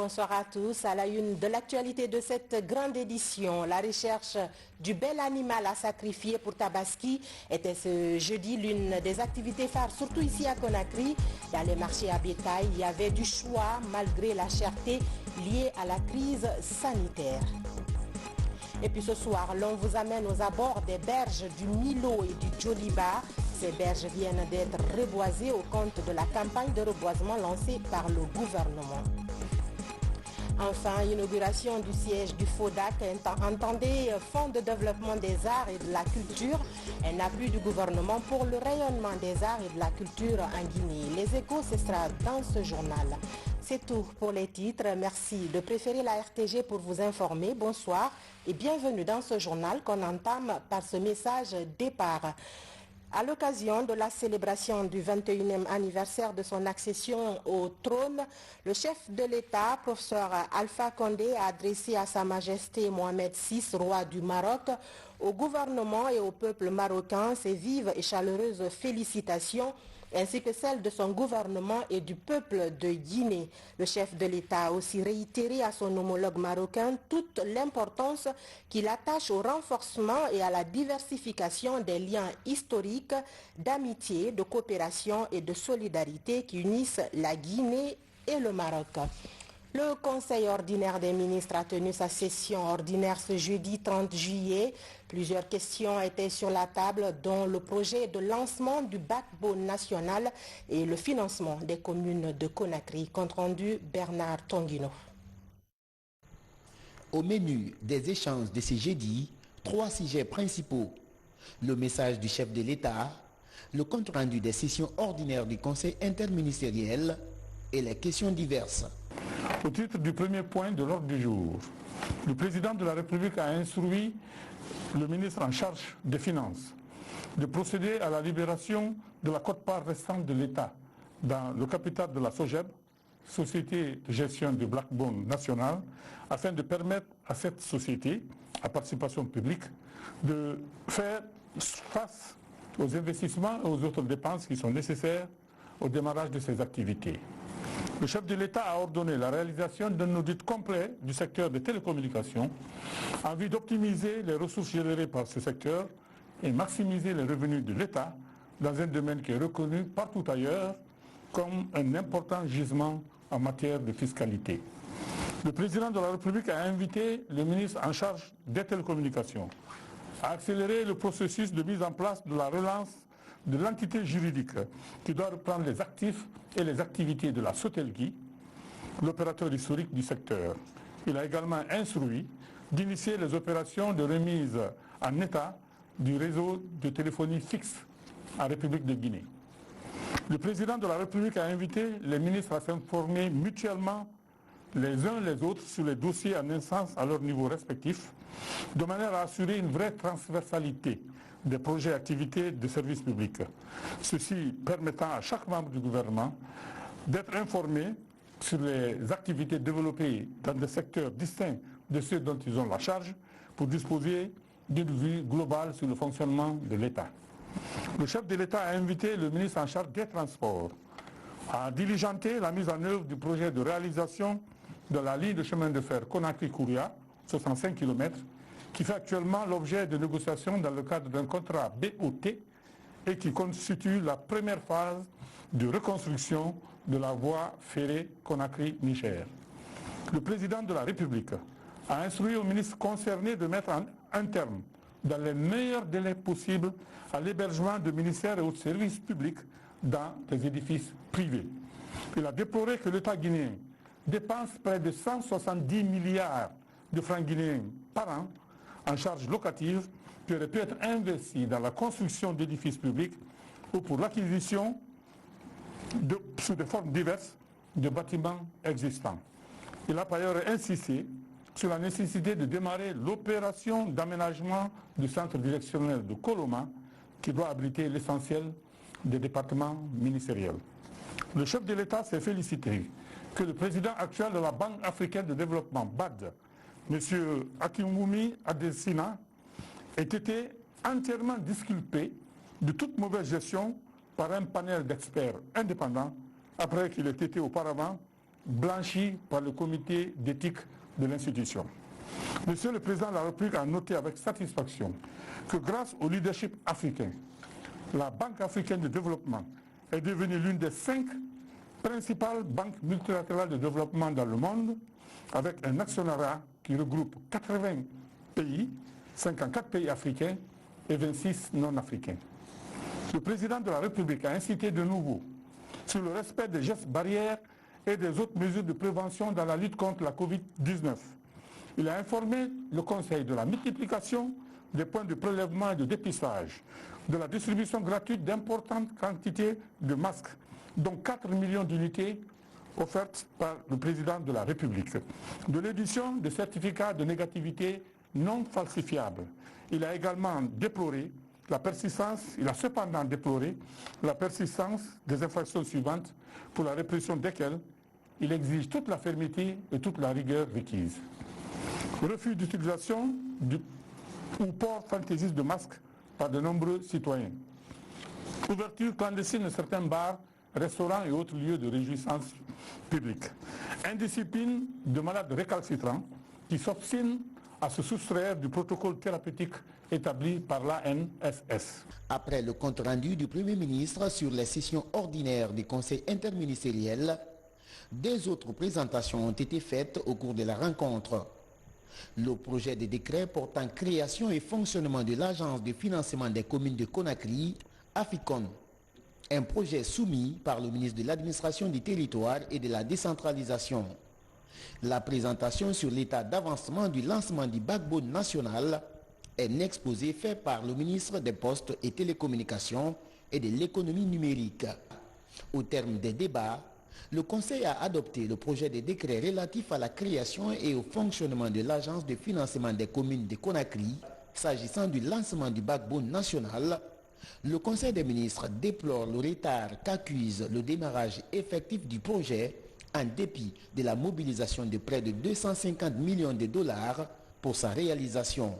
bonsoir à tous. À la une de l'actualité de cette grande édition, la recherche du bel animal à sacrifier pour Tabaski était ce jeudi l'une des activités phares, surtout ici à Conakry. Dans les marchés à bétail, il y avait du choix malgré la cherté liée à la crise sanitaire. Et puis ce soir, l'on vous amène aux abords des berges du Milo et du Djoliba. Ces berges viennent d'être reboisées au compte de la campagne de reboisement lancée par le gouvernement. Enfin, inauguration du siège du FODAC, entendez Fonds de développement des arts et de la culture, un appui du gouvernement pour le rayonnement des arts et de la culture en Guinée. Les échos, ce sera dans ce journal. C'est tout pour les titres. Merci de préférer la RTG pour vous informer. Bonsoir et bienvenue dans ce journal qu'on entame par ce message départ. À l'occasion de la célébration du 21e anniversaire de son accession au trône, le chef de l'État, professeur Alpha Condé, a adressé à Sa Majesté Mohamed VI, roi du Maroc, au gouvernement et au peuple marocain ses vives et chaleureuses félicitations, ainsi que celles de son gouvernement et du peuple de Guinée. Le chef de l'État a aussi réitéré à son homologue marocain toute l'importance qu'il attache au renforcement et à la diversification des liens historiques, d'amitié, de coopération et de solidarité qui unissent la Guinée et le Maroc. Le Conseil ordinaire des ministres a tenu sa session ordinaire ce jeudi 30 juillet. Plusieurs questions étaient sur la table, dont le projet de lancement du backbone national et le financement des communes de Conakry. Compte rendu Bernard Tonguino. Au menu des échanges de ce jeudi, 3 sujets principaux. Le message du chef de l'État, le compte rendu des sessions ordinaires du Conseil interministériel et les questions diverses. Au titre du premier point de l'ordre du jour, le président de la République a instruit le ministre en charge des Finances de procéder à la libération de la quote-part restante de l'État dans le capital de la SOGEB, Société de gestion du Backbone national, afin de permettre à cette société, à participation publique, de faire face aux investissements et aux autres dépenses qui sont nécessaires au démarrage de ses activités. Le chef de l'État a ordonné la réalisation d'un audit complet du secteur des télécommunications en vue d'optimiser les ressources générées par ce secteur et maximiser les revenus de l'État dans un domaine qui est reconnu partout ailleurs comme un important gisement en matière de fiscalité. Le président de la République a invité le ministre en charge des télécommunications à accélérer le processus de mise en place de la relance de l'entité juridique qui doit reprendre les actifs et les activités de la Sotelgui, l'opérateur historique du secteur. Il a également instruit d'initier les opérations de remise en état du réseau de téléphonie fixe en République de Guinée. Le président de la République a invité les ministres à s'informer mutuellement les uns les autres sur les dossiers en instance à leur niveau respectif, de manière à assurer une vraie transversalité des projets et activités de service public. Ceci permettant à chaque membre du gouvernement d'être informé sur les activités développées dans des secteurs distincts de ceux dont ils ont la charge pour disposer d'une vue globale sur le fonctionnement de l'État. Le chef de l'État a invité le ministre en charge des Transports à diligenter la mise en œuvre du projet de réalisation de la ligne de chemin de fer Conakry-Kouria, 65 km, qui fait actuellement l'objet de négociations dans le cadre d'un contrat BOT et qui constitue la première phase de reconstruction de la voie ferrée Conakry-Niger. Le président de la République a instruit au ministre concerné de mettre un terme, dans les meilleurs délais possibles, à l'hébergement de ministères et autres services publics dans des édifices privés. Il a déploré que l'État guinéen dépense près de 170 milliards de francs guinéens par an en charges locatives qui auraient pu être investis dans la construction d'édifices publics ou pour l'acquisition, sous des formes diverses, de bâtiments existants. Il a par ailleurs insisté sur la nécessité de démarrer l'opération d'aménagement du centre directionnel de Koloma qui doit abriter l'essentiel des départements ministériels. Le chef de l'État s'est félicité que le président actuel de la Banque africaine de développement, BAD, M. Akinwumi Adesina, ait été entièrement disculpé de toute mauvaise gestion par un panel d'experts indépendants après qu'il ait été auparavant blanchis par le comité d'éthique de l'institution. Monsieur le Président de la République a noté avec satisfaction que grâce au leadership africain, la Banque africaine de développement est devenue l'une des 5 principales banques multilatérales de développement dans le monde, avec un actionnariat qui regroupe 80 pays, 54 pays africains et 26 non-africains. Le Président de la République a incité de nouveau sur le respect des gestes barrières et des autres mesures de prévention dans la lutte contre la Covid-19. Il a informé le Conseil de la multiplication des points de prélèvement et de dépistage, de la distribution gratuite d'importantes quantités de masques, dont 4 millions d'unités offertes par le Président de la République, de l'édition de certificats de négativité non falsifiables. Il a également déploré la persistance, il a cependant déploré la persistance des infractions suivantes pour la répression desquelles il exige toute la fermeté et toute la rigueur requise. Refus d'utilisation ou port fantaisiste de masques par de nombreux citoyens. Ouverture clandestine de certains bars, restaurants et autres lieux de réjouissance publique. Indiscipline de malades récalcitrants qui s'obstinent à se soustraire du protocole thérapeutique établi par l'ANSS. Après le compte-rendu du Premier ministre sur les sessions ordinaires du Conseil interministériel, des autres présentations ont été faites au cours de la rencontre. Le projet de décret portant création et fonctionnement de l'Agence de financement des communes de Conakry, AFICON, un projet soumis par le ministre de l'Administration du Territoire et de la Décentralisation. La présentation sur l'état d'avancement du lancement du backbone national, un exposé fait par le ministre des Postes et Télécommunications et de l'économie numérique. Au terme des débats, le Conseil a adopté le projet de décret relatif à la création et au fonctionnement de l'Agence de financement des communes de Conakry. S'agissant du lancement du backbone national, le Conseil des ministres déplore le retard qu'accuse le démarrage effectif du projet en dépit de la mobilisation de près de 250 millions de dollars pour sa réalisation.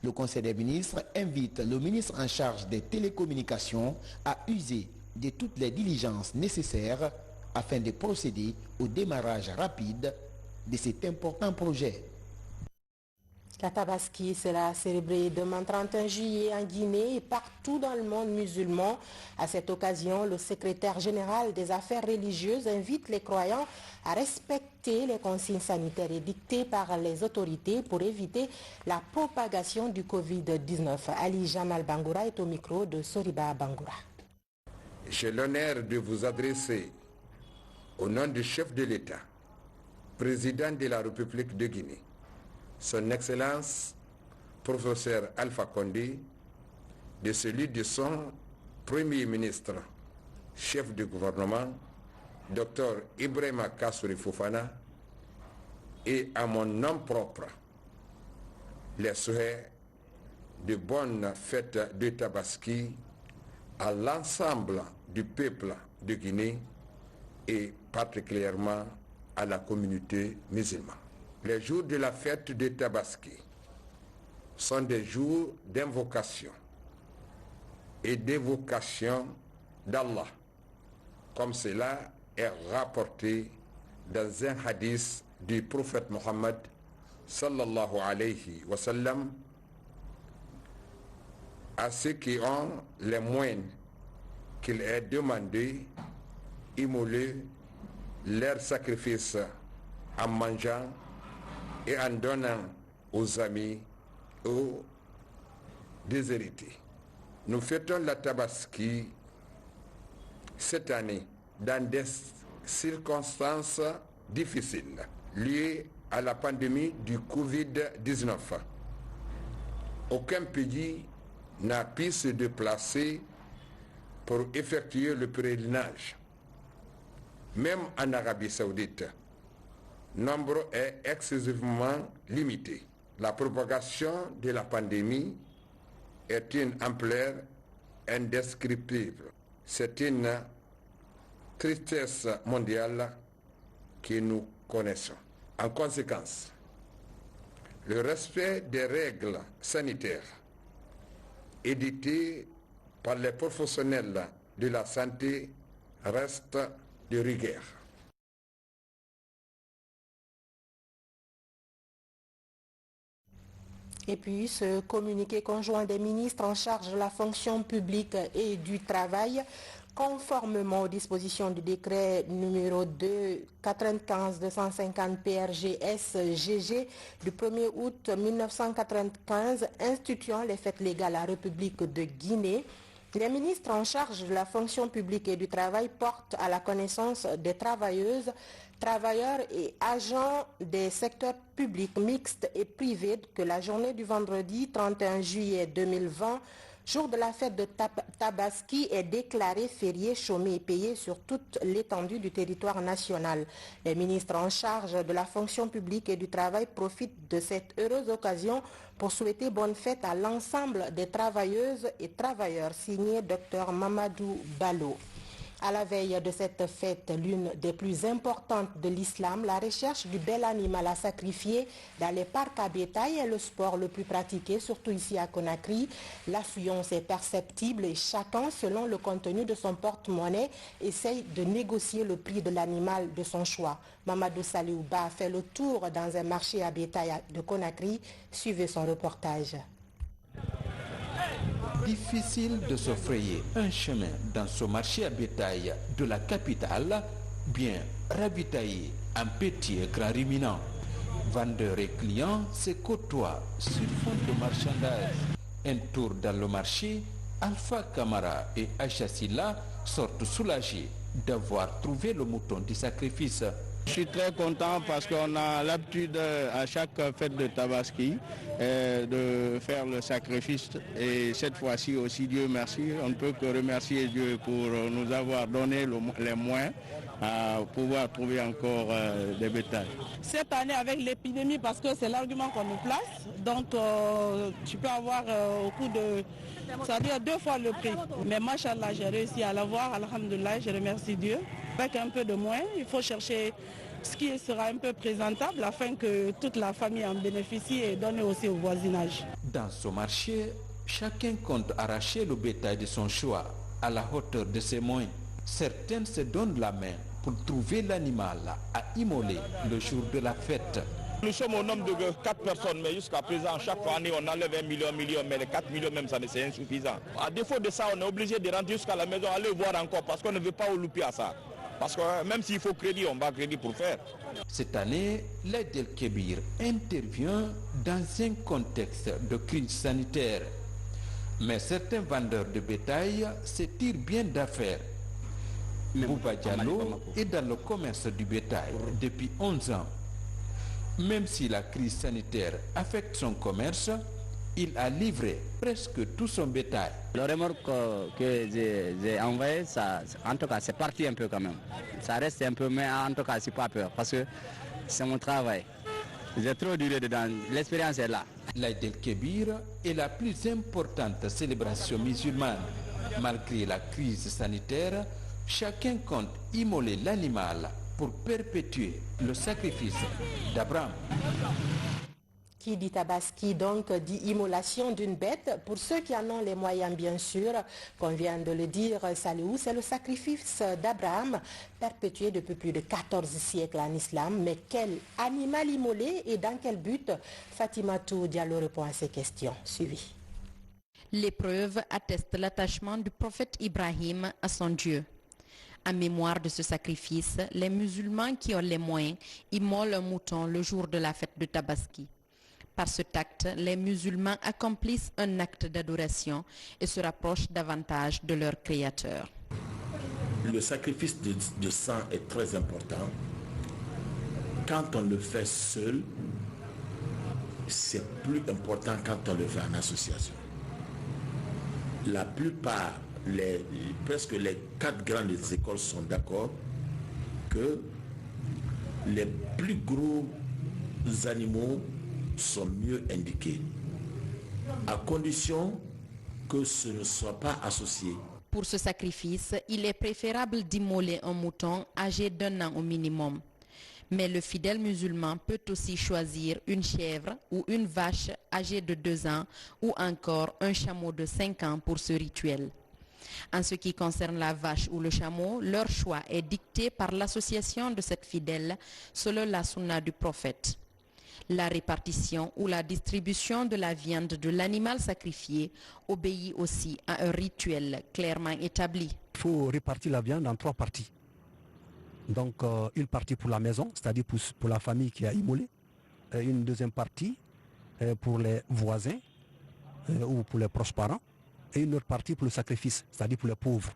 Le Conseil des ministres invite le ministre en charge des télécommunications à user de toutes les diligences nécessaires afin de procéder au démarrage rapide de cet important projet. La Tabaski sera célébrée demain 31 juillet en Guinée et partout dans le monde musulman. À cette occasion, le secrétaire général des affaires religieuses invite les croyants à respecter les consignes sanitaires édictées par les autorités pour éviter la propagation du Covid-19. Ali Jamal Bangoura est au micro de Soriba Bangoura. J'ai l'honneur de vous adresser au nom du chef de l'État, président de la République de Guinée, Son Excellence, professeur Alpha Condé, de celui de son Premier ministre, chef du gouvernement, Dr Ibrahima Kassouri Fofana, et à mon nom propre, les souhaits de bonnes fêtes de Tabaski à l'ensemble du peuple de Guinée et particulièrement à la communauté musulmane. Les jours de la fête de Tabaski sont des jours d'invocation et d'évocation d'Allah, comme cela est rapporté dans un hadith du prophète Mohammed sallallahu alayhi wa sallam, à ceux qui ont les moyens qu'il est demandé immoler leur sacrifice en mangeant et en donnant aux amis, aux déshérités. Nous fêtons la Tabaski cette année dans des circonstances difficiles liées à la pandémie du Covid-19. Aucun pays n'a pu se déplacer pour effectuer le pèlerinage. Même en Arabie Saoudite, le nombre est excessivement limité. La propagation de la pandémie est une ampleur indescriptible. C'est une tristesse mondiale que nous connaissons. En conséquence, le respect des règles sanitaires édictées par les professionnels de la santé reste de rigueur. Et puis ce communiqué conjoint des ministres en charge de la fonction publique et du travail, conformément aux dispositions du décret numéro 2-95-250 PRGS-GG du 1er août 1995 instituant les fêtes légales à la République de Guinée, les ministres en charge de la fonction publique et du travail portent à la connaissance des travailleuses, travailleurs et agents des secteurs publics, mixtes et privés que la journée du vendredi 31 juillet 2020, jour de la fête de Tabaski, est déclaré férié, chômé et payé sur toute l'étendue du territoire national. Les ministres en charge de la fonction publique et du travail profitent de cette heureuse occasion pour souhaiter bonne fête à l'ensemble des travailleuses et travailleurs. Signé Dr Mamadou Ballo. À la veille de cette fête, l'une des plus importantes de l'islam, la recherche du bel animal à sacrifier dans les parcs à bétail est le sport le plus pratiqué, surtout ici à Conakry. L'affluence est perceptible et chacun, selon le contenu de son porte-monnaie, essaye de négocier le prix de l'animal de son choix. Mamadou Saliouba a fait le tour dans un marché à bétail de Conakry. Suivez son reportage. Difficile de se frayer un chemin dans ce marché à bétail de la capitale, bien ravitaillé en petits et grands ruminants. Vendeurs et clients se côtoient sur fond de marchandage. Un tour dans le marché, Alpha Kamara et Aïcha Silla sortent soulagés d'avoir trouvé le mouton du sacrifice. Je suis très content parce qu'on a l'habitude à chaque fête de Tabaski de faire le sacrifice et cette fois-ci aussi, Dieu merci, on ne peut que remercier Dieu pour nous avoir donné les moyens à pouvoir trouver encore des bétails. Cette année avec l'épidémie, parce que c'est l'argument qu'on nous place, donc tu peux avoir au coût de, c'est-à-dire 2 fois le prix. Mais machallah, j'ai réussi à l'avoir, alhamdoulilah, je remercie Dieu. Avec un peu de moins, il faut chercher ce qui sera un peu présentable afin que toute la famille en bénéficie et donne aussi au voisinage. Dans ce marché, chacun compte arracher le bétail de son choix à la hauteur de ses moyens. Certains se donnent la main pour trouver l'animal à immoler le jour de la fête. Nous sommes au nombre de 4 personnes, mais jusqu'à présent, chaque année, on enlève 1 million, mais les 4 millions même, ça c'est insuffisant. À défaut de ça, on est obligé de rentrer jusqu'à la maison, aller voir encore, parce qu'on ne veut pas louper à ça. Parce que même s'il faut crédit, on va crédit pour faire. Cette année, l'aide El Kébir intervient dans un contexte de crise sanitaire. Mais certains vendeurs de bétail se tirent bien d'affaires. Bouba Diallo est dans le commerce du bétail depuis 11 ans. Même si la crise sanitaire affecte son commerce, il a livré presque tout son bétail. Le remorque que j'ai envoyé, ça, en tout cas, c'est parti un peu quand même. Ça reste un peu, mais en tout cas, je n'ai pas peur parce que c'est mon travail. J'ai trop duré dedans, l'expérience est là. L'Aïd el-Kébir est la plus importante célébration musulmane. Malgré la crise sanitaire, chacun compte immoler l'animal pour perpétuer le sacrifice d'Abraham. Qui dit Tabaski donc dit immolation d'une bête. Pour ceux qui en ont les moyens bien sûr, comme vient de le dire Saliou, c'est le sacrifice d'Abraham perpétué depuis plus de 14 siècles en islam. Mais quel animal immolé et dans quel but? Fatimatou Diallo répond à ces questions. Suivi. L'épreuve atteste l'attachement du prophète Ibrahim à son Dieu. En mémoire de ce sacrifice, les musulmans qui ont les moyens immolent un mouton le jour de la fête de Tabaski. Par cet acte, les musulmans accomplissent un acte d'adoration et se rapprochent davantage de leur Créateur. Le sacrifice de sang est très important. Quand on le fait seul, c'est plus important quand on le fait en association. La plupart, presque les 4 grandes écoles sont d'accord que les plus gros animaux sont mieux indiqués, à condition que ce ne soit pas associé. Pour ce sacrifice, il est préférable d'immoler un mouton âgé d'1 an au minimum. Mais le fidèle musulman peut aussi choisir une chèvre ou une vache âgée de 2 ans ou encore un chameau de 5 ans pour ce rituel. En ce qui concerne la vache ou le chameau, leur choix est dicté par l'association de cette fidèle selon la sunna du prophète. La répartition ou la distribution de la viande de l'animal sacrifié obéit aussi à un rituel clairement établi. Il faut répartir la viande en 3 parties. Donc une partie pour la maison, c'est-à-dire pour la famille qui a immolé, une deuxième partie pour les voisins ou pour les proches parents, et une autre partie pour le sacrifice, c'est-à-dire pour les pauvres.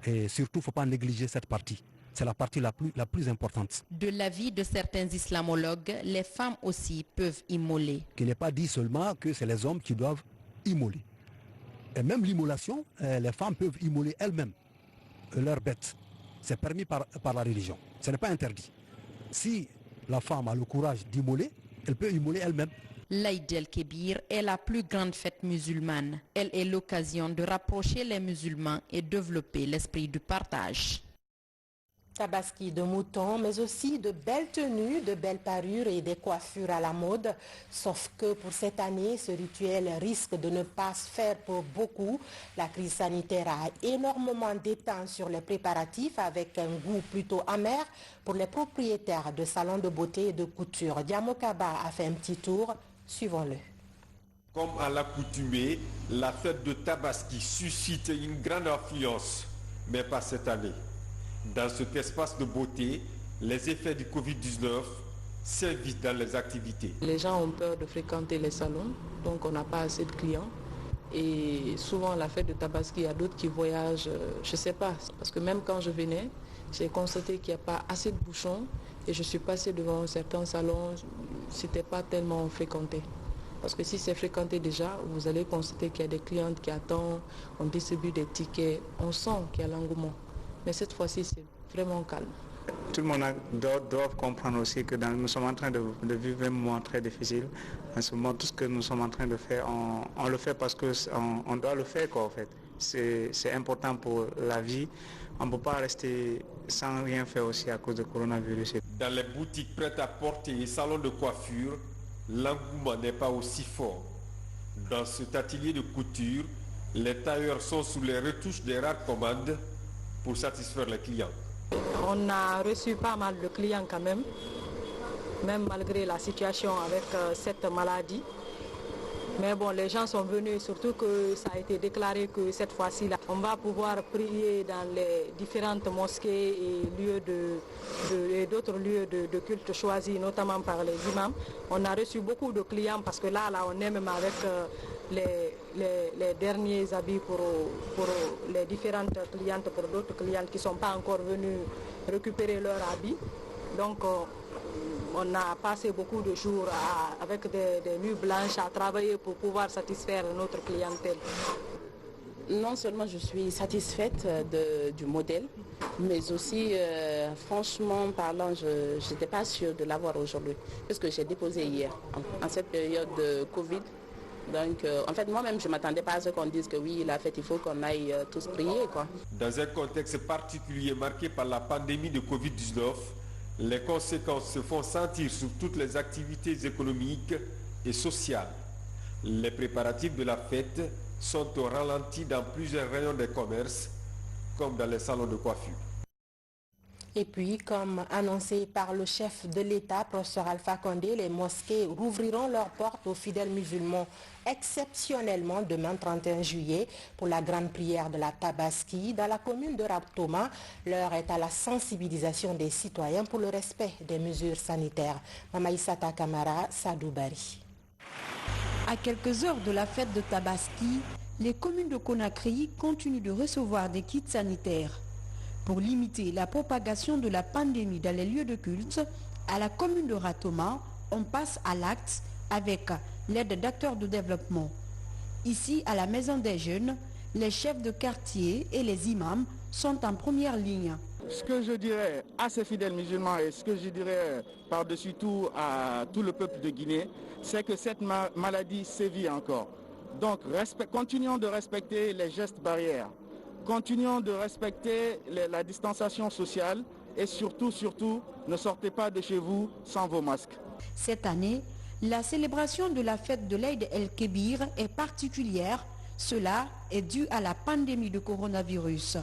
Et surtout, il ne faut pas négliger cette partie. C'est la partie la plus importante. De l'avis de certains islamologues, les femmes aussi peuvent immoler. Qu'il n'est pas dit seulement que c'est les hommes qui doivent immoler. Et même l'immolation, les femmes peuvent immoler elles-mêmes leurs bêtes. C'est permis par la religion. Ce n'est pas interdit. Si la femme a le courage d'immoler, elle peut immoler elle-même. L'Aïd el-Kébir est la plus grande fête musulmane. Elle est l'occasion de rapprocher les musulmans et développer l'esprit du partage. Tabaski de mouton, mais aussi de belles tenues, de belles parures et des coiffures à la mode. Sauf que pour cette année, ce rituel risque de ne pas se faire pour beaucoup. La crise sanitaire a énormément déteint sur les préparatifs avec un goût plutôt amer pour les propriétaires de salons de beauté et de couture. Diamokaba a fait un petit tour, suivons-le. Comme à l'accoutumée, la fête de Tabaski suscite une grande affluence, mais pas cette année. Dans cet espace de beauté, les effets du Covid-19 s'invitent dans les activités. Les gens ont peur de fréquenter les salons, donc on n'a pas assez de clients. Et souvent, à la fête de Tabaski, il y a d'autres qui voyagent, je ne sais pas. Parce que même quand je venais, j'ai constaté qu'il n'y a pas assez de bouchons. Et je suis passée devant certains salons, ce n'était pas tellement fréquenté. Parce que si c'est fréquenté déjà, vous allez constater qu'il y a des clientes qui attendent, on distribue des tickets, on sent qu'il y a l'engouement. Mais cette fois-ci, c'est vraiment calme. Tout le monde doit comprendre aussi que nous sommes en train de vivre un moment très difficile. En ce moment, tout ce que nous sommes en train de faire, on le fait parce qu'on doit le faire, quoi, en fait. C'est important pour la vie. On ne peut pas rester sans rien faire aussi à cause du coronavirus. Dans les boutiques prêtes à porter et salons de coiffure, l'engouement n'est pas aussi fort. Dans cet atelier de couture, les tailleurs sont sous les retouches des rares commandes pour satisfaire les clients. On a reçu pas mal de clients quand même malgré la situation avec cette maladie. Mais bon, les gens sont venus, surtout que ça a été déclaré que cette fois-ci, on va pouvoir prier dans les différentes mosquées et d'autres lieux de culte choisis, notamment par les imams. On a reçu beaucoup de clients parce que là on est même avec les derniers habits pour les différentes clientes, pour d'autres clientes qui ne sont pas encore venues récupérer leurs habits. Donc on a passé beaucoup de jours avec des nuits blanches à travailler pour pouvoir satisfaire notre clientèle. Non seulement je suis satisfaite du modèle, mais aussi, franchement parlant, je n'étais pas sûre de l'avoir aujourd'hui, parce que j'ai déposé hier, en cette période de Covid. Donc, en fait, moi-même, je ne m'attendais pas à ce qu'on dise que oui, la fête, il faut qu'on aille tous prier, quoi. Dans un contexte particulier marqué par la pandémie de Covid-19, les conséquences se font sentir sur toutes les activités économiques et sociales. Les préparatifs de la fête sont au ralenti dans plusieurs rayons des commerces, comme dans les salons de coiffure. Et puis, comme annoncé par le chef de l'État, professeur Alpha Condé, les mosquées rouvriront leurs portes aux fidèles musulmans exceptionnellement demain 31 juillet pour la grande prière de la Tabaski. Dans la commune de Raptoma, l'heure est à la sensibilisation des citoyens pour le respect des mesures sanitaires. Mamaïsata Kamara, Sadou Bari. À quelques heures de la fête de Tabaski, les communes de Conakry continuent de recevoir des kits sanitaires. Pour limiter la propagation de la pandémie dans les lieux de culte, à la commune de Ratoma, on passe à l'acte avec l'aide d'acteurs de développement. Ici, à la Maison des Jeunes, les chefs de quartier et les imams sont en première ligne. Ce que je dirais à ces fidèles musulmans et ce que je dirais par-dessus tout à tout le peuple de Guinée, c'est que cette maladie sévit encore. Donc, continuons de respecter les gestes barrières. Continuons de respecter la distanciation sociale et surtout, ne sortez pas de chez vous sans vos masques. Cette année, la célébration de la fête de l'Aïd el-Kébir est particulière. Cela est dû à la pandémie de coronavirus.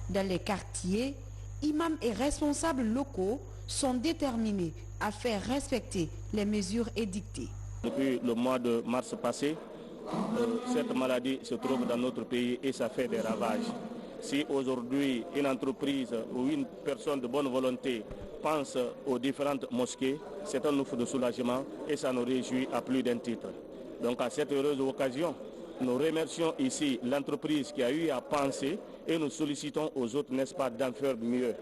Dans les quartiers, imams et responsables locaux sont déterminés à faire respecter les mesures édictées. Depuis le mois de mars passé, cette maladie se trouve dans notre pays et ça fait des ravages. Si aujourd'hui une entreprise ou une personne de bonne volonté pense aux différentes mosquées, c'est un ouf de soulagement et ça nous réjouit à plus d'un titre. Donc à cette heureuse occasion, nous remercions ici l'entreprise qui a eu à penser et nous sollicitons aux autres, n'est-ce pas, d'en faire mieux.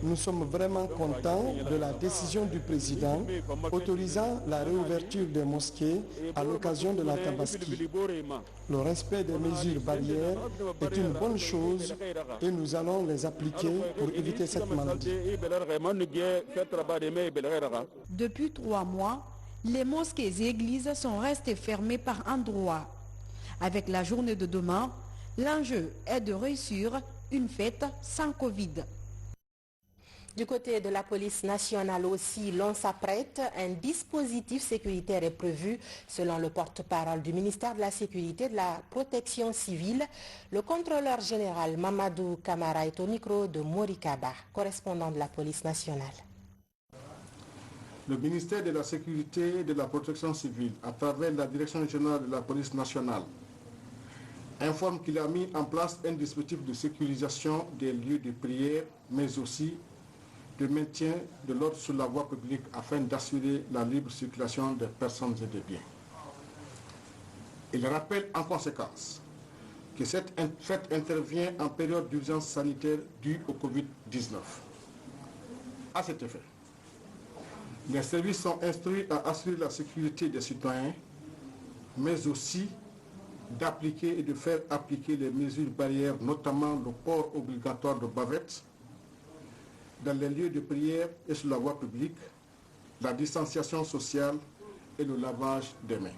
Nous sommes vraiment contents de la décision du président autorisant la réouverture des mosquées à l'occasion de la Tabaski. Le respect des mesures barrières est une bonne chose et nous allons les appliquer pour éviter cette maladie. Depuis 3 mois, les mosquées et églises sont restées fermées par endroits. Avec la journée de demain, l'enjeu est de réussir une fête sans Covid. Du côté de la police nationale aussi, l'on s'apprête. Un dispositif sécuritaire est prévu selon le porte-parole du ministère de la Sécurité et de la Protection civile. Le contrôleur général Mamadou Camara est au micro de Morikaba, correspondant de la police nationale. Le ministère de la Sécurité et de la Protection civile, à travers la Direction générale de la police nationale, informe qu'il a mis en place un dispositif de sécurisation des lieux de prière, mais aussi de maintien de l'ordre sur la voie publique afin d'assurer la libre circulation des personnes et des biens. Il rappelle en conséquence que cette fête intervient en période d'urgence sanitaire due au Covid-19. À cet effet, les services sont instruits à assurer la sécurité des citoyens, mais aussi d'appliquer et de faire appliquer les mesures barrières, notamment le port obligatoire de bavettes dans les lieux de prière et sur la voie publique, la distanciation sociale et le lavage des mains.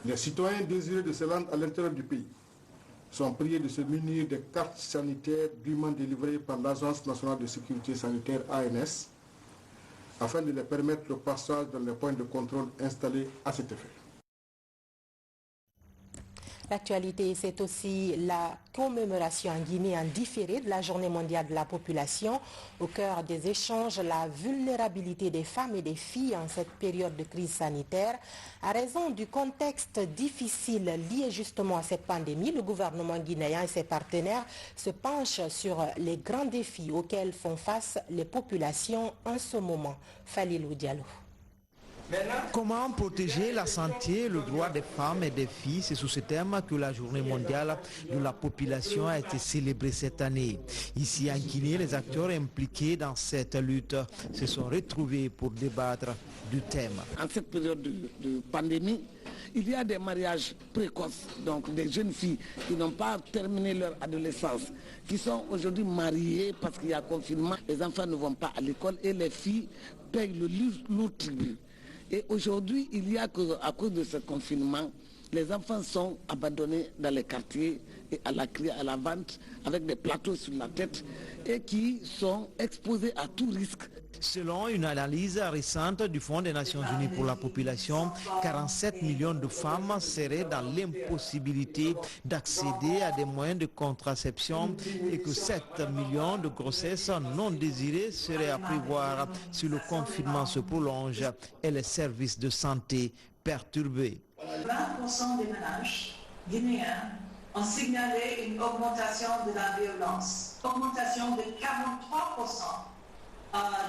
Les citoyens désireux de se rendre à l'intérieur du pays sont priés de se munir des cartes sanitaires dûment délivrées par l'Agence nationale de sécurité sanitaire ANS afin de les permettre le passage dans les points de contrôle installés à cet effet. L'actualité, c'est aussi la commémoration en Guinée en différé de la Journée mondiale de la population. Au cœur des échanges, la vulnérabilité des femmes et des filles en cette période de crise sanitaire. À raison du contexte difficile lié justement à cette pandémie, le gouvernement guinéen et ses partenaires se penchent sur les grands défis auxquels font face les populations en ce moment. Falilou Diallo. Comment protéger la santé et le droit des femmes et des filles? C'est sous ce thème que la journée mondiale de la population a été célébrée cette année. Ici en Guinée, les acteurs impliqués dans cette lutte se sont retrouvés pour débattre du thème. En cette période de pandémie, il y a des mariages précoces, donc des jeunes filles qui n'ont pas terminé leur adolescence, qui sont aujourd'hui mariées parce qu'il y a confinement. Les enfants ne vont pas à l'école et les filles payent le lourd tribut. Et aujourd'hui, il y a qu'à cause de ce confinement, les enfants sont abandonnés dans les quartiers et à la vente avec des plateaux sur la tête et qui sont exposés à tout risque. Selon une analyse récente du Fonds des Nations Unies pour la population, 47 millions de femmes seraient dans l'impossibilité d'accéder à des moyens de contraception et que 7 millions de grossesses non désirées seraient à prévoir si le confinement se prolonge et les services de santé perturbés. 20% des ménages guinéens ont signalé une augmentation de la violence, augmentation de 43%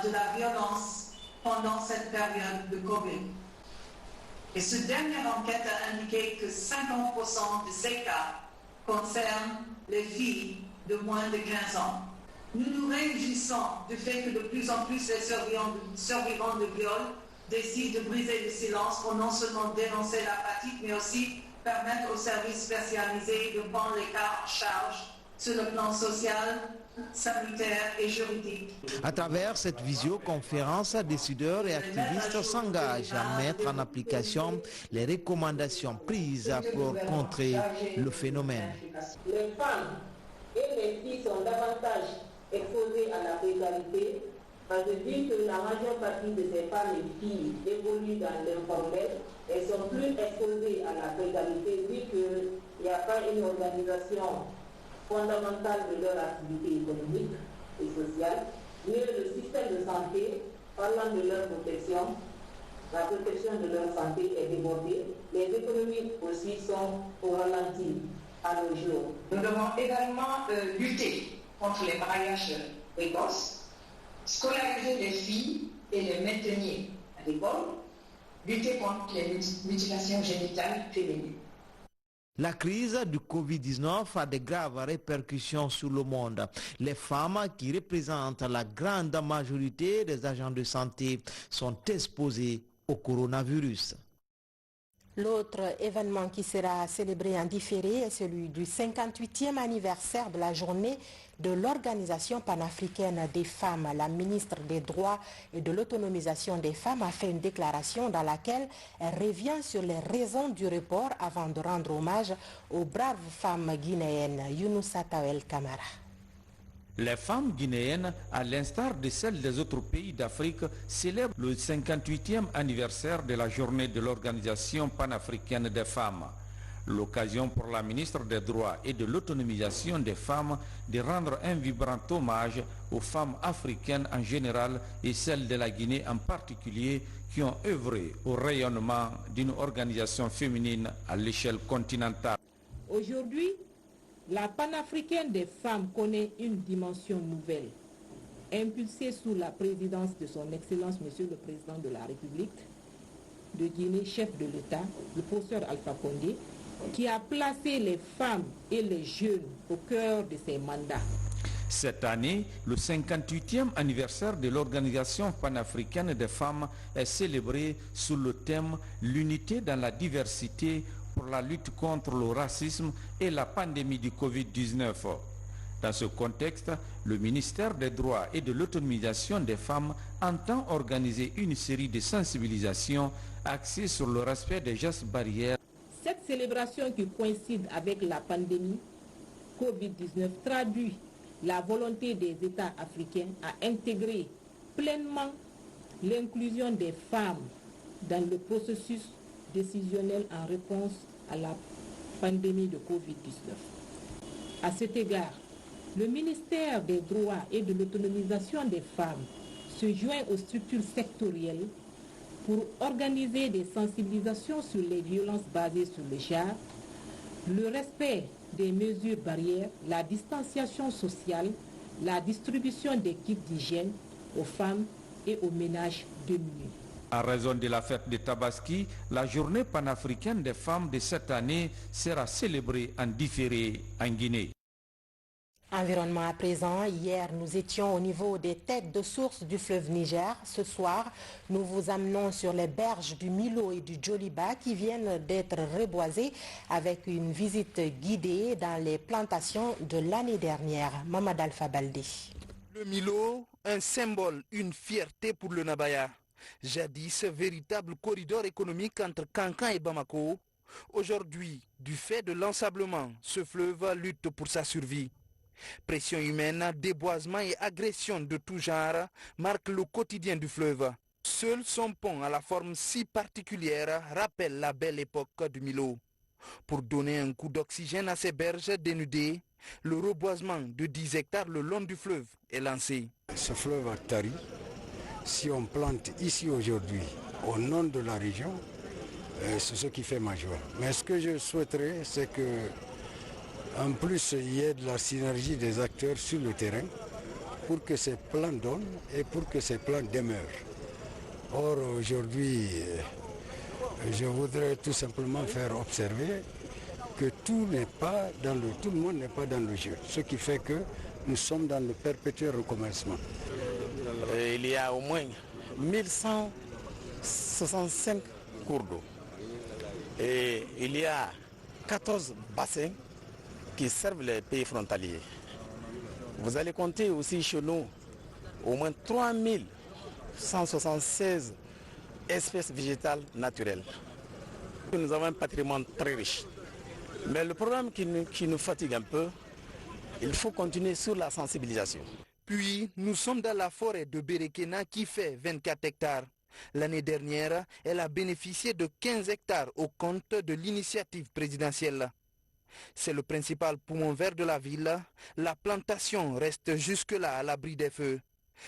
de la violence pendant cette période de Covid. Et cette dernière enquête a indiqué que 50% de ces cas concernent les filles de moins de 15 ans. Nous nous réjouissons du fait que de plus en plus les survivants de viol décident de briser le silence pour non seulement dénoncer la pratique, mais aussi permettre aux services spécialisés de prendre les cas en charge sur le plan social, sanitaire et juridique. À travers cette visioconférence, décideurs et activistes s'engagent à mettre en application les recommandations prises pour contrer le phénomène. Les femmes et les filles sont davantage exposées à la précarité Parce que vu que la majeure partie de ces femmes et filles évoluent dans l'informel, elles sont plus exposées à la précarité vu qu'il n'y a pas une organisation fondamentale de leur activité économique et sociale. Mais le système de santé, parlant de leur protection, la protection de leur santé est débordée. Les économies aussi sont au ralenti à nos jours. Nous devons également lutter contre les mariages précoces, scolariser les filles et les maintenir à l'école, lutter contre les mutilations génitales féminines. La crise du Covid-19 a de graves répercussions sur le monde. Les femmes, qui représentent la grande majorité des agents de santé, sont exposées au coronavirus. L'autre événement qui sera célébré en différé est celui du 58e anniversaire de la journée de l'Organisation panafricaine des femmes. La ministre des Droits et de l'Autonomisation des femmes a fait une déclaration dans laquelle elle revient sur les raisons du report avant de rendre hommage aux braves femmes guinéennes. Younoussa Tawel Kamara. Les femmes guinéennes, à l'instar de celles des autres pays d'Afrique, célèbrent le 58e anniversaire de la journée de l'Organisation panafricaine des femmes. L'occasion pour la ministre des Droits et de l'Autonomisation des femmes de rendre un vibrant hommage aux femmes africaines en général et celles de la Guinée en particulier qui ont œuvré au rayonnement d'une organisation féminine à l'échelle continentale. Aujourd'hui, la panafricaine des femmes connaît une dimension nouvelle, impulsée sous la présidence de son Excellence Monsieur le Président de la République de Guinée, chef de l'État, le professeur Alpha Condé, qui a placé les femmes et les jeunes au cœur de ses mandats. Cette année, le 58e anniversaire de l'Organisation panafricaine des femmes est célébré sous le thème « L'unité dans la diversité » pour la lutte contre le racisme et la pandémie du Covid-19. Dans ce contexte, le ministère des Droits et de l'Autonomisation des femmes entend organiser une série de sensibilisations axées sur le respect des gestes barrières. Cette célébration qui coïncide avec la pandémie Covid-19 traduit la volonté des États africains à intégrer pleinement l'inclusion des femmes dans le processus décisionnel en réponse à la pandémie de Covid-19. À cet égard, le ministère des Droits et de l'Autonomisation des femmes se joint aux structures sectorielles pour organiser des sensibilisations sur les violences basées sur le genre, le respect des mesures barrières, la distanciation sociale, la distribution des kits d'hygiène aux femmes et aux ménages démunis. En raison de la fête de Tabaski, la journée panafricaine des femmes de cette année sera célébrée en différé en Guinée. Environnement à présent, hier nous étions au niveau des têtes de source du fleuve Niger. Ce soir, nous vous amenons sur les berges du Milo et du Djoliba qui viennent d'être reboisées avec une visite guidée dans les plantations de l'année dernière. Mamad Alpha Baldé. Le Milo, un symbole, une fierté pour le Nabaya. Jadis, véritable corridor économique entre Kankan et Bamako. Aujourd'hui, du fait de l'ensablement, ce fleuve lutte pour sa survie. Pression humaine, déboisement et agression de tout genre marquent le quotidien du fleuve. Seul son pont à la forme si particulière rappelle la belle époque du Milo. Pour donner un coup d'oxygène à ces berges dénudées, le reboisement de 10 hectares le long du fleuve est lancé. Ce fleuve a tari. Si on plante ici aujourd'hui au nom de la région, c'est ce qui fait ma joie. Mais ce que je souhaiterais, c'est que en plus il y ait de la synergie des acteurs sur le terrain pour que ces plans donnent et pour que ces plans demeurent. Or aujourd'hui, je voudrais tout simplement faire observer que tout le monde n'est pas dans le jeu. Ce qui fait que nous sommes dans le perpétuel recommencement. Il y a au moins 1165 cours d'eau. Et il y a 14 bassins qui servent les pays frontaliers. Vous allez compter aussi chez nous au moins 3176 espèces végétales naturelles. Nous avons un patrimoine très riche. Mais le problème qui nous fatigue un peu, il faut continuer sur la sensibilisation. Puis, nous sommes dans la forêt de Berekena qui fait 24 hectares. L'année dernière, elle a bénéficié de 15 hectares au compte de l'initiative présidentielle. C'est le principal poumon vert de la ville. La plantation reste jusque-là à l'abri des feux.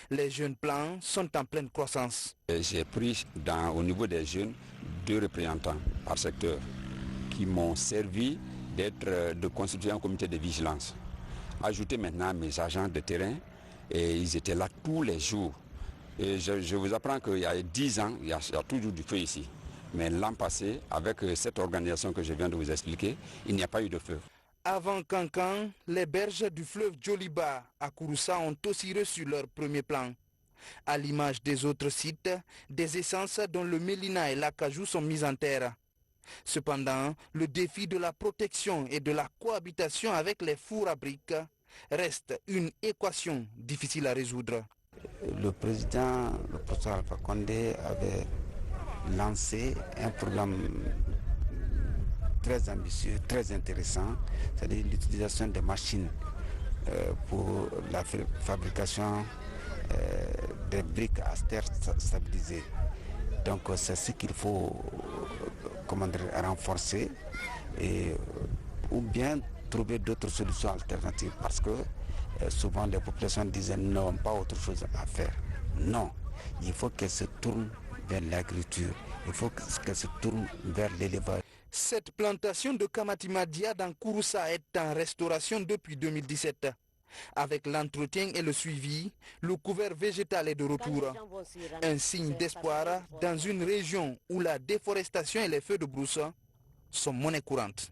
Les jeunes plants sont en pleine croissance. J'ai pris au niveau des jeunes 2 représentants par secteur qui m'ont servi de constituer un comité de vigilance. Ajouter maintenant mes agents de terrain et ils étaient là tous les jours. Et je vous apprends qu'il y a 10 ans, il y a toujours du feu ici. Mais l'an passé, avec cette organisation que je viens de vous expliquer, il n'y a pas eu de feu. Avant Cancan, les berges du fleuve Djoliba à Kouroussa ont aussi reçu leur premier plan. À l'image des autres sites, des essences dont le mélina et l'acajou sont mises en terre. Cependant, le défi de la protection et de la cohabitation avec les fours à briques reste une équation difficile à résoudre. Le président, le professeur Alpha Condé, avait lancé un programme très ambitieux, très intéressant, c'est-à-dire l'utilisation des machines pour la fabrication des briques à terre stabilisées. Donc c'est ce qu'il faut renforcer ou bien trouver d'autres solutions alternatives parce que souvent les populations disaient n'ont pas autre chose à faire. Non, il faut qu'elles se tournent vers l'agriculture, il faut qu'elles se tournent vers l'élevage. Cette plantation de Kamatimadia dans Kouroussa est en restauration depuis 2017. Avec l'entretien et le suivi, le couvert végétal est de retour. Un signe d'espoir dans une région où la déforestation et les feux de brousse sont monnaie courante.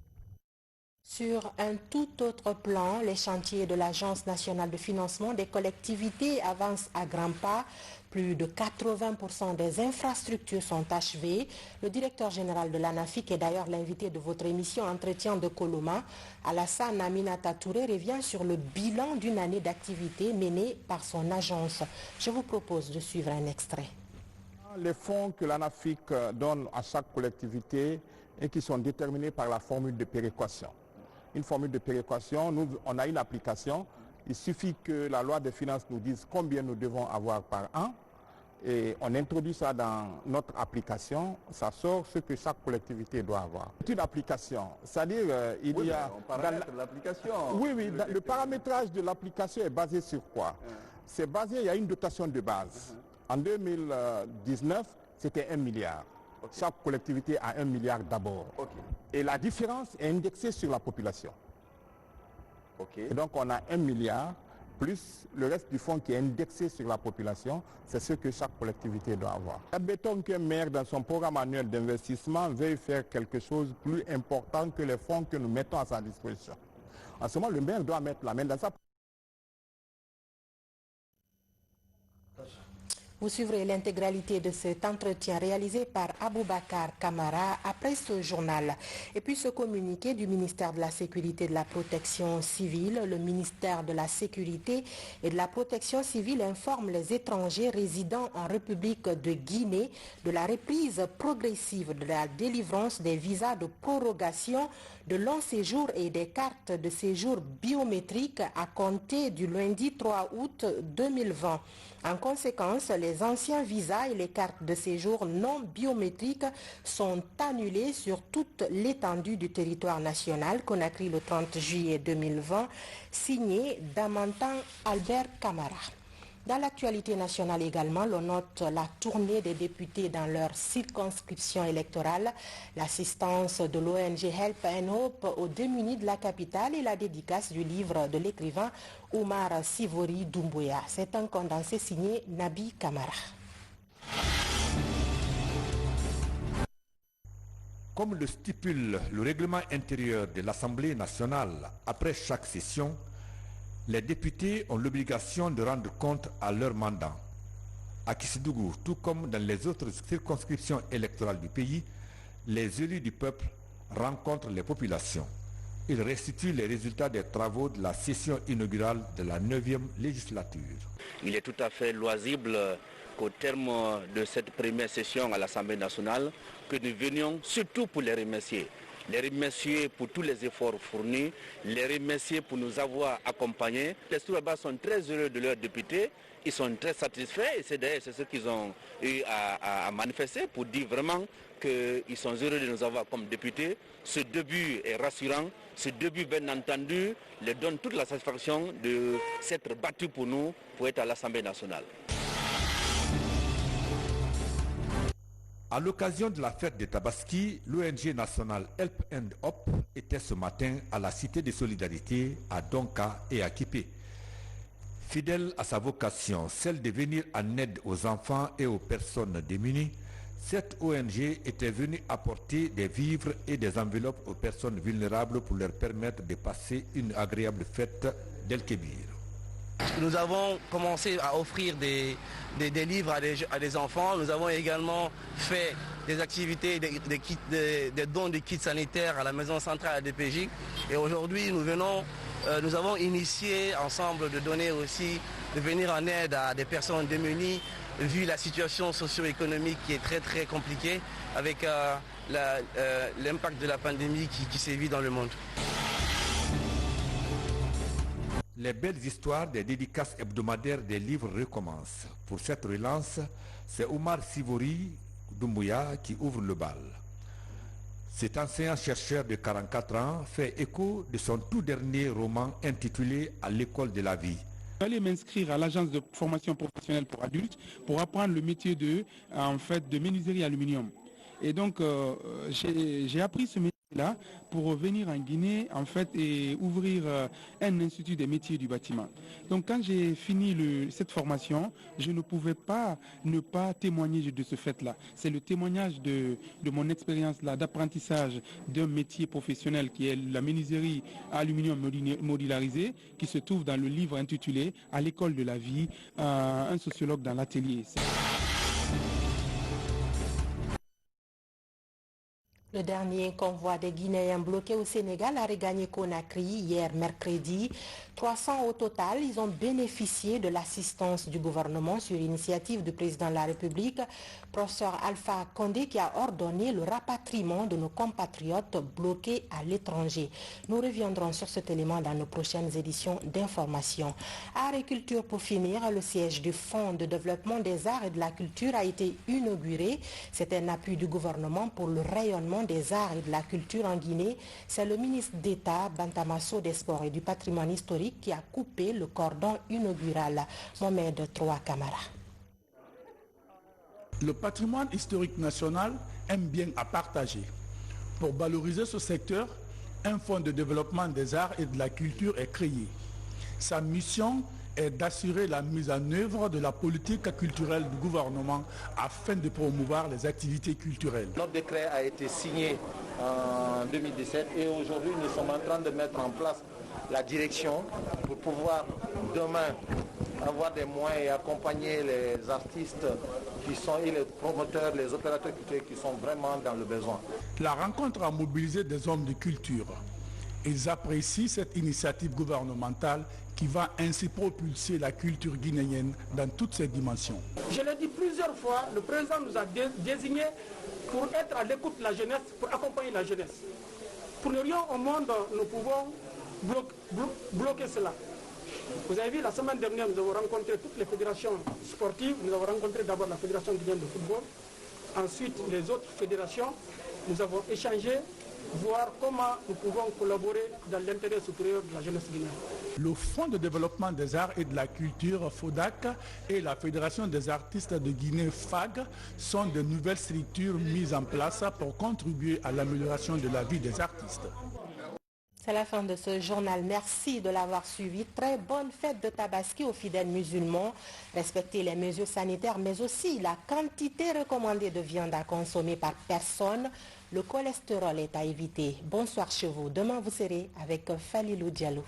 Sur un tout autre plan, les chantiers de l'Agence nationale de financement des collectivités avancent à grands pas. Plus de 80% des infrastructures sont achevées. Le directeur général de l'ANAFIC est d'ailleurs l'invité de votre émission Entretien de Coloma. Alassane Aminata Touré revient sur le bilan d'une année d'activité menée par son agence. Je vous propose de suivre un extrait. Les fonds que l'ANAFIC donne à chaque collectivité et qui sont déterminés par la formule de péréquation. Une formule de péréquation, nous, on a une application. Il suffit que la loi des finances nous dise combien nous devons avoir par an et on introduit ça dans notre application, ça sort ce que chaque collectivité doit avoir. C'est une application, c'est-à-dire il y a... On paramètre l'application. Oui, le paramétrage de l'application est basé sur quoi? C'est basé, il y a une dotation de base. En 2019, c'était 1 milliard. Okay. Chaque collectivité a 1 milliard d'abord. Okay. Et la différence est indexée sur la population. Okay. Et donc on a 1 milliard plus le reste du fonds qui est indexé sur la population, c'est ce que chaque collectivité doit avoir. Admettons qu'un maire dans son programme annuel d'investissement veuille faire quelque chose de plus important que les fonds que nous mettons à sa disposition. En ce moment, le maire doit mettre la main dans sa... Vous suivrez l'intégralité de cet entretien réalisé par Aboubakar Kamara après ce journal. Et puis ce communiqué du ministère de la Sécurité et de la Protection civile. Le ministère de la Sécurité et de la Protection civile informe les étrangers résidant en République de Guinée de la reprise progressive de la délivrance des visas de prorogation de long séjour et des cartes de séjour biométriques à compter du lundi 3 août 2020. En conséquence, les anciens visas et les cartes de séjour non biométriques sont annulés sur toute l'étendue du territoire national. Conakry le 30 juillet 2020, signé Damantan Albert Camara. Dans l'actualité nationale également, l'on note la tournée des députés dans leur circonscription électorale, l'assistance de l'ONG Help and Hope aux démunis de la capitale et la dédicace du livre de l'écrivain Oumar Sivori Doumbouya. C'est un condensé signé Nabi Kamara. Comme le stipule le règlement intérieur de l'Assemblée nationale, après chaque session, les députés ont l'obligation de rendre compte à leur mandat. À Kissidougou, tout comme dans les autres circonscriptions électorales du pays, les élus du peuple rencontrent les populations. Ils restituent les résultats des travaux de la session inaugurale de la 9e législature. Il est tout à fait loisible qu'au terme de cette première session à l'Assemblée nationale, que nous venions surtout pour les remercier. les remercier pour tous les efforts fournis, les remercier pour nous avoir accompagnés. Les Touaregs sont très heureux de leurs députés, ils sont très satisfaits et c'est d'ailleurs ce qu'ils ont eu à manifester pour dire vraiment qu'ils sont heureux de nous avoir comme députés. Ce début est rassurant, ce début bien entendu leur donne toute la satisfaction de s'être battu pour nous pour être à l'Assemblée nationale. À l'occasion de la fête de Tabaski, l'ONG nationale Help and Hop était ce matin à la Cité de Solidarité à Donka et à Kipé. Fidèle à sa vocation, celle de venir en aide aux enfants et aux personnes démunies, cette ONG était venue apporter des vivres et des enveloppes aux personnes vulnérables pour leur permettre de passer une agréable fête d'El-Kébir. Nous avons commencé à offrir des livres à des enfants. Nous avons également fait des activités, des dons de kits sanitaires à la maison centrale à DPJ. Et aujourd'hui, nous avons initié ensemble de venir en aide à des personnes démunies, vu la situation socio-économique qui est très très compliquée avec l'impact de la pandémie qui sévit dans le monde. Les belles histoires des dédicaces hebdomadaires des livres recommencent. Pour cette relance, c'est Omar Sivori Doumbouya qui ouvre le bal. Cet enseignant-chercheur de 44 ans fait écho de son tout dernier roman intitulé « À l'école de la vie ». J'allais m'inscrire à l'agence de formation professionnelle pour adultes pour apprendre le métier de menuiserie aluminium. Et donc j'ai appris ce métier-là pour venir en Guinée et ouvrir un institut des métiers du bâtiment. Donc quand j'ai fini cette formation, je ne pouvais pas ne pas témoigner de ce fait-là. C'est le témoignage de mon expérience-là d'apprentissage d'un métier professionnel qui est la menuiserie aluminium modularisée, qui se trouve dans le livre intitulé « À l'école de la vie », un sociologue dans l'atelier. Le dernier convoi des Guinéens bloqués au Sénégal a regagné Conakry hier mercredi. 300 au total, ils ont bénéficié de l'assistance du gouvernement sur initiative du président de la République, professeur Alpha Condé, qui a ordonné le rapatriement de nos compatriotes bloqués à l'étranger. Nous reviendrons sur cet élément dans nos prochaines éditions d'information. Art et culture pour finir, le siège du Fonds de développement des arts et de la culture a été inauguré. C'est un appui du gouvernement pour le rayonnement des arts et de la culture en Guinée. C'est le ministre d'État Bantamasso des Sports et du patrimoine historique qui a coupé le cordon inaugural. Mohamed Troa Camara. Le patrimoine historique national aime bien à partager. Pour valoriser ce secteur, un fonds de développement des arts et de la culture est créé. Sa mission est d'assurer la mise en œuvre de la politique culturelle du gouvernement afin de promouvoir les activités culturelles. Notre décret a été signé en 2017 et aujourd'hui nous sommes en train de mettre en place la direction pour pouvoir demain avoir des moyens et accompagner les artistes et les promoteurs, les opérateurs culturels qui sont vraiment dans le besoin. La rencontre a mobilisé des hommes de culture. Ils apprécient cette initiative gouvernementale qui va ainsi propulser la culture guinéenne dans toutes ses dimensions. Je l'ai dit plusieurs fois, le président nous a désignés pour être à l'écoute de la jeunesse, pour accompagner la jeunesse. Pour ne rien au monde, nous pouvons bloquer cela. Vous avez vu, la semaine dernière, nous avons rencontré toutes les fédérations sportives. Nous avons rencontré d'abord la fédération guinéenne de football, ensuite les autres fédérations. Nous avons échangé, voir comment nous pouvons collaborer dans l'intérêt supérieur de la jeunesse guinéenne. Le Fonds de développement des arts et de la culture, FODAC, et la Fédération des artistes de Guinée, FAG, sont de nouvelles structures mises en place pour contribuer à l'amélioration de la vie des artistes. C'est la fin de ce journal. Merci de l'avoir suivi. Très bonne fête de Tabaski aux fidèles musulmans. Respectez les mesures sanitaires, mais aussi la quantité recommandée de viande à consommer par personne. Le cholestérol est à éviter. Bonsoir chez vous. Demain, vous serez avec Falilou Diallo.